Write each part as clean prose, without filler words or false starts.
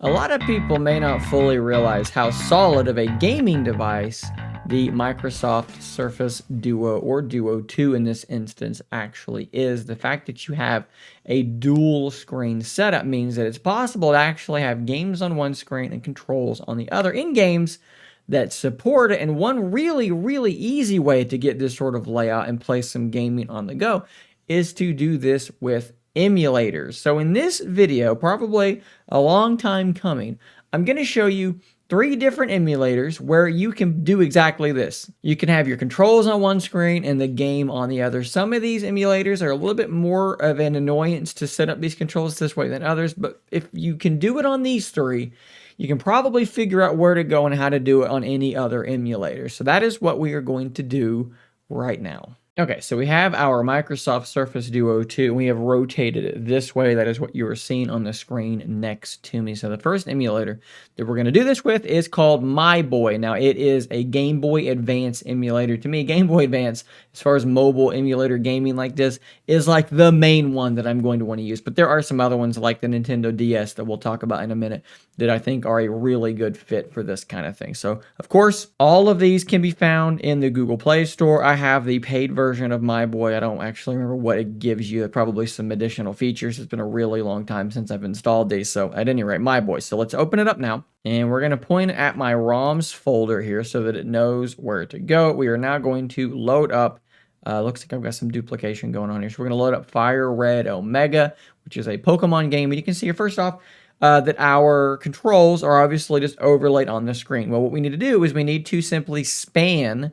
A lot of people may not fully realize how solid of a gaming device the Microsoft Surface Duo, or Duo 2 in this instance, actually is. The fact that you have a dual screen setup means that it's possible to actually have games on one screen and controls on the other in games that support it. And one really easy way to get this sort of layout and play some gaming on the go is to do this with emulators. So in this video, probably a long time coming, I'm going to show you 3 different emulators where you can do exactly this. You can have your controls on one screen and the game on the other. Some of these emulators are a little bit more of an annoyance to set up these controls this way than others, but if you can do it on these 3, you can probably figure out where to go and how to do it on any other emulator. So that is what we are going to do right now. Okay, so we have our Microsoft Surface Duo 2, and we have rotated it this way. That is what you are seeing on the screen next to me. So the first emulator that we're going to do this with is called MyBoy. Now, it is a Game Boy Advance emulator. To me, Game Boy Advance, as far as mobile emulator gaming like this, is like the main one that I'm going to want to use. But there are some other ones like the Nintendo DS that we'll talk about in a minute that I think are a really good fit for this kind of thing. So, of course, all of these can be found in the Google Play Store. I have the paid version of MyBoy. I don't actually remember what it gives you. Probably some additional features. It's been a really long time since I've installed these. So, at any rate, MyBoy. So, let's open it up now. And we're going to point at my ROMs folder here so that it knows where to go. We are now going to load up. Looks like I've got some duplication going on here. So, we're going to load up Fire Red Omega, which is a Pokemon game. And you can see here, first off, that our controls are obviously just overlaid on the screen. Well, what we need to do is we need to simply span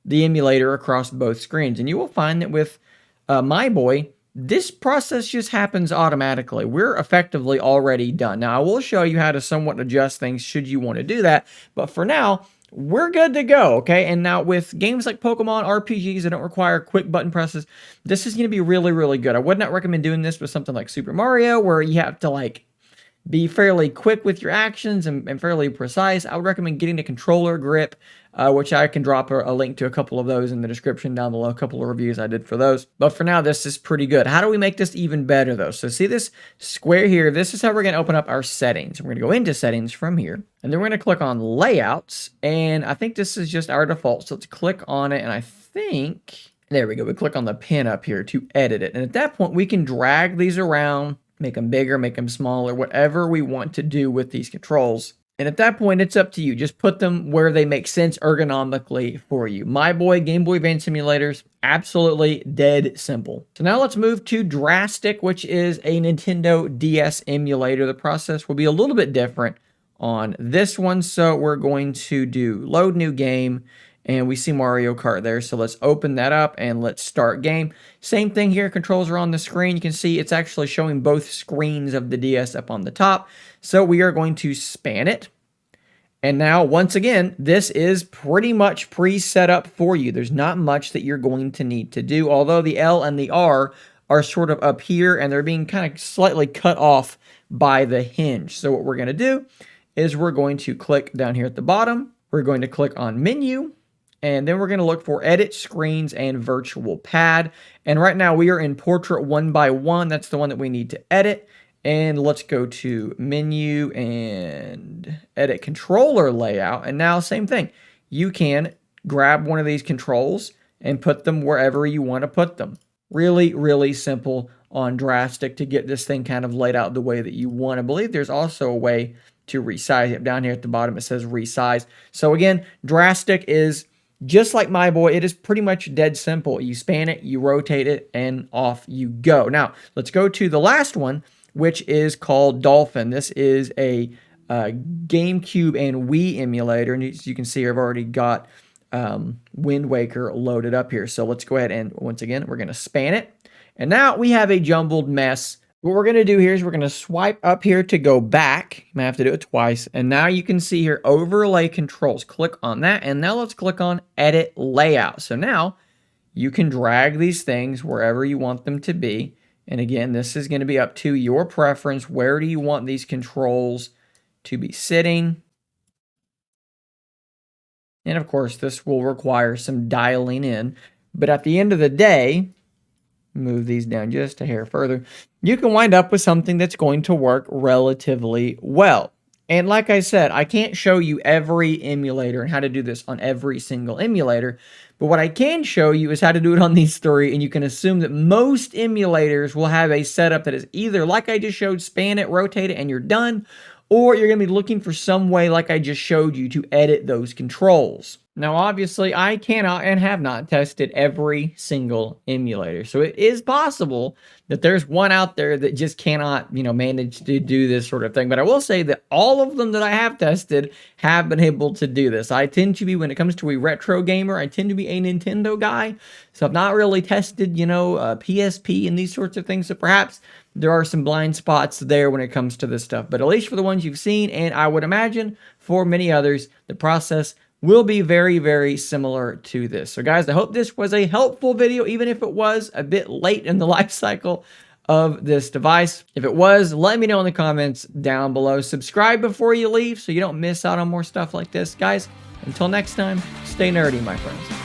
the emulator across both screens. And you will find that with MyBoy, this process just happens automatically. We're effectively already done. Now, I will show you how to somewhat adjust things should you want to do that. But for now, we're good to go, okay? And now with games like Pokemon RPGs that don't require quick button presses, this is going to be really good. I would not recommend doing this with something like Super Mario, where you have to be fairly quick with your actions and fairly precise. I would recommend getting a controller grip, which I can drop a link to a couple of those in the description down below, a couple of reviews I did for those. But for now, this is pretty good. How do we make this even better, though? So see this square here? This is how we're going to open up our settings. We're going to go into settings from here, and then we're going to click on layouts, and I think this is just our default. So let's click on it, and I think, there we go. We click on the pin up here to edit it. And at that point, we can drag these around, make them bigger, make them smaller, whatever we want to do with these controls. And at that point, it's up to you. Just put them where they make sense ergonomically for you. MyBoy, Game Boy Advance simulators, absolutely dead simple. So now let's move to Drastic, which is a Nintendo DS emulator. The process will be a little bit different on this one. So we're going to do load new game. And we see Mario Kart there, so let's open that up and let's start game. Same thing here, controls are on the screen. You can see it's actually showing both screens of the DS up on the top. So we are going to span it. And now, once again, this is pretty much pre-set up for you. There's not much that you're going to need to do, although the L and the R are sort of up here, and they're being kind of slightly cut off by the hinge. So what we're going to do is we're going to click down here at the bottom. We're going to click on Menu. And then we're going to look for Edit Screens and Virtual Pad. And right now we are in Portrait 1x1. That's the one that we need to edit. And let's go to Menu and Edit Controller Layout. And now same thing. You can grab one of these controls and put them wherever you want to put them. Really simple on Drastic to get this thing kind of laid out the way that you want. I believe there's also a way to resize it. Down here at the bottom it says Resize. So again, Drastic is just like MyBoy, it is pretty much dead simple. You span it, you rotate it, and off you go. Now, let's go to the last one, which is called Dolphin. This is a GameCube and Wii emulator. And as you can see, I've already got Wind Waker loaded up here. So let's go ahead and, once again, we're going to span it. And now we have a jumbled mess. What we're going to do here is we're going to swipe up here to go back. You might have to do it twice. And now you can see here, Overlay Controls. Click on that. And now let's click on Edit Layout. So now you can drag these things wherever you want them to be. And again, this is going to be up to your preference. Where do you want these controls to be sitting? And of course, this will require some dialing in. But at the end of the day, move these down just a hair further, you can wind up with something that's going to work relatively well. And like I said, I can't show you every emulator and how to do this on every single emulator, but what I can show you is how to do it on these three, and you can assume that most emulators will have a setup that is either like I just showed, span it, rotate it, and you're done, or you're going to be looking for some way like I just showed you to edit those controls. Now, obviously, I cannot and have not tested every single emulator. So it is possible that there's one out there that just cannot, manage to do this sort of thing. But I will say that all of them that I have tested have been able to do this. I tend to be, when it comes to a retro gamer, I tend to be a Nintendo guy. So I've not really tested, PSP and these sorts of things. So perhaps there are some blind spots there when it comes to this stuff. But at least for the ones you've seen, and I would imagine for many others, the process will be very, very similar to this. So guys, I hope this was a helpful video, even if it was a bit late in the life cycle of this device. If it was, let me know in the comments down below. Subscribe before you leave so you don't miss out on more stuff like this. Guys, until next time, stay nerdy, my friends.